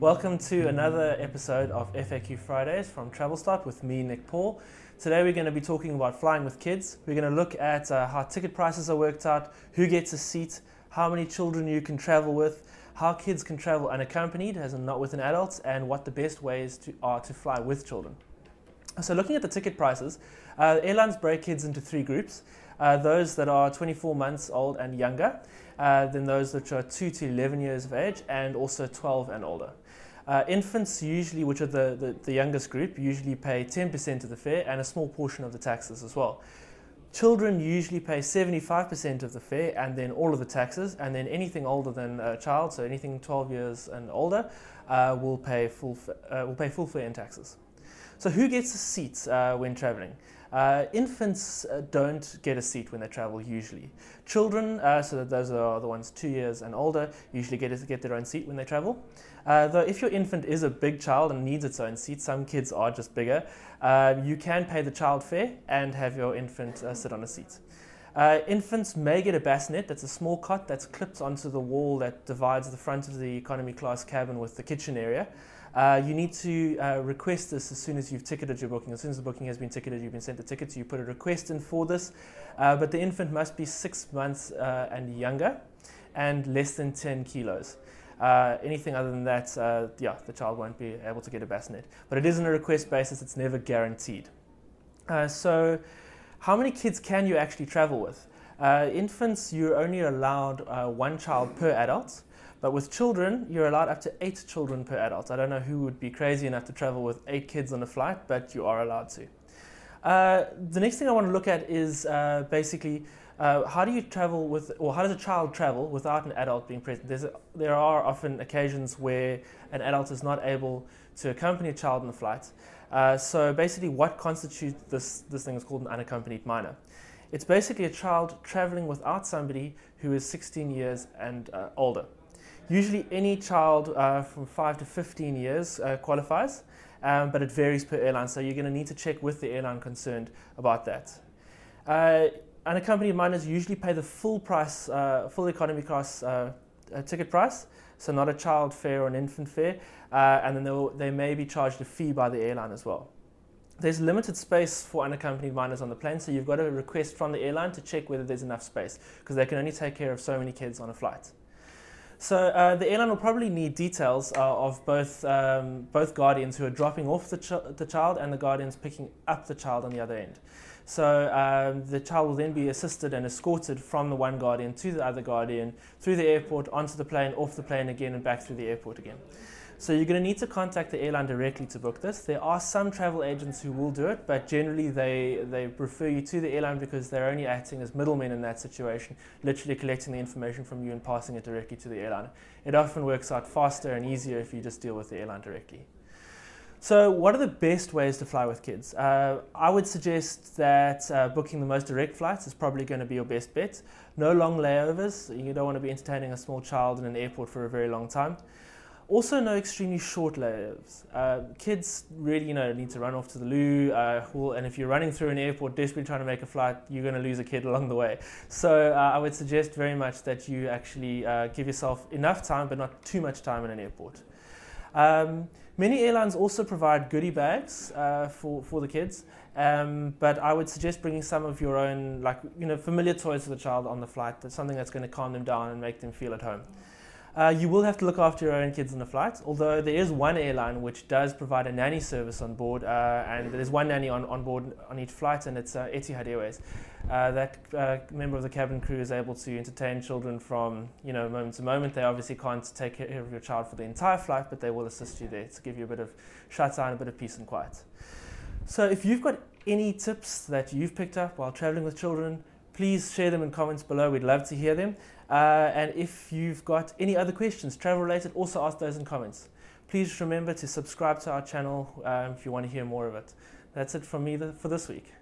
Welcome to another episode of FAQ Fridays from Travelstart with me, Nick Paul. Today we're going to be talking about flying with kids. We're going to look at how ticket prices are worked out, who gets a seat, how many children you can travel with, how kids can travel unaccompanied as in not with an adult, and what the best ways are to fly with children. So looking at the ticket prices, airlines break kids into three groups. Those that are 24 months old and younger, then those which are 2 to 11 years of age, and also 12 and older. Infants usually, which are the youngest group, usually pay 10% of the fare and a small portion of the taxes as well. Children usually pay 75% of the fare and then all of the taxes, and then anything older than a child, so anything 12 years and older, will pay full fare and taxes. So who gets a seat when traveling? Infants don't get a seat when they travel usually. Children, so those are the ones 2 years and older, usually get their own seat when they travel. Though if your infant is a big child and needs its own seat, some kids are just bigger, you can pay the child fare and have your infant sit on a seat. Infants may get a bassinet. That's a small cot that's clipped onto the wall that divides the front of the economy class cabin with the kitchen area. You need to request this as soon as you've ticketed your booking. As soon as the booking has been ticketed, you've been sent the ticket, so you put a request in for this. But the infant must be 6 months and younger and less than 10 kilos. Anything other than that, the child won't be able to get a bassinet. But it is on a request basis, it's never guaranteed. So how many kids can you actually travel with? Infants, you're only allowed one child per adult. But with children, you're allowed up to 8 children per adult. I don't know who would be crazy enough to travel with 8 kids on a flight, but you are allowed to. The next thing I want to look at is basically how do you travel with, or how does a child travel without an adult being present? There are often occasions where an adult is not able to accompany a child on the flight. So basically what constitutes this thing is called an unaccompanied minor. It's basically a child traveling without somebody who is 16 years and older. Usually any child from 5 to 15 years qualifies, but it varies per airline, so you're going to need to check with the airline concerned about that. Unaccompanied minors usually pay the full price, full economy class ticket price, so not a child fare or an infant fare, and then they may be charged a fee by the airline as well. There's limited space for unaccompanied minors on the plane, so you've got to request from the airline to check whether there's enough space, because they can only take care of so many kids on a flight. So the airline will probably need details of both guardians who are dropping off the child and the guardians picking up the child on the other end. So the child will then be assisted and escorted from the one guardian to the other guardian, through the airport, onto the plane, off the plane again, and back through the airport again. So you're going to need to contact the airline directly to book this. There are some travel agents who will do it, but generally they refer you to the airline because they're only acting as middlemen in that situation, literally collecting the information from you and passing it directly to the airline. It often works out faster and easier if you just deal with the airline directly. So what are the best ways to fly with kids? I would suggest that booking the most direct flights is probably going to be your best bet. No long layovers. You don't want to be entertaining a small child in an airport for a very long time. Also, no extremely short layovers. Kids really, need to run off to the loo, and if you're running through an airport desperately trying to make a flight, you're going to lose a kid along the way. So I would suggest very much that you actually give yourself enough time, but not too much time in an airport. Many airlines also provide goodie bags for the kids, but I would suggest bringing some of your own, familiar toys for the child on the flight. That's something that's going to calm them down and make them feel at home. You will have to look after your own kids on the flight, although there is one airline which does provide a nanny service on board, and there's one nanny on board on each flight, and it's Etihad Airways. That member of the cabin crew is able to entertain children from moment to moment. They obviously can't take care of your child for the entire flight, but they will assist you there to give you a bit of shut-eye and a bit of peace and quiet. So if you've got any tips that you've picked up while traveling with children, please share them in comments below. We'd love to hear them. And if you've got any other questions, travel related, also ask those in comments. Please remember to subscribe to our channel if you want to hear more of it. That's it from me for this week.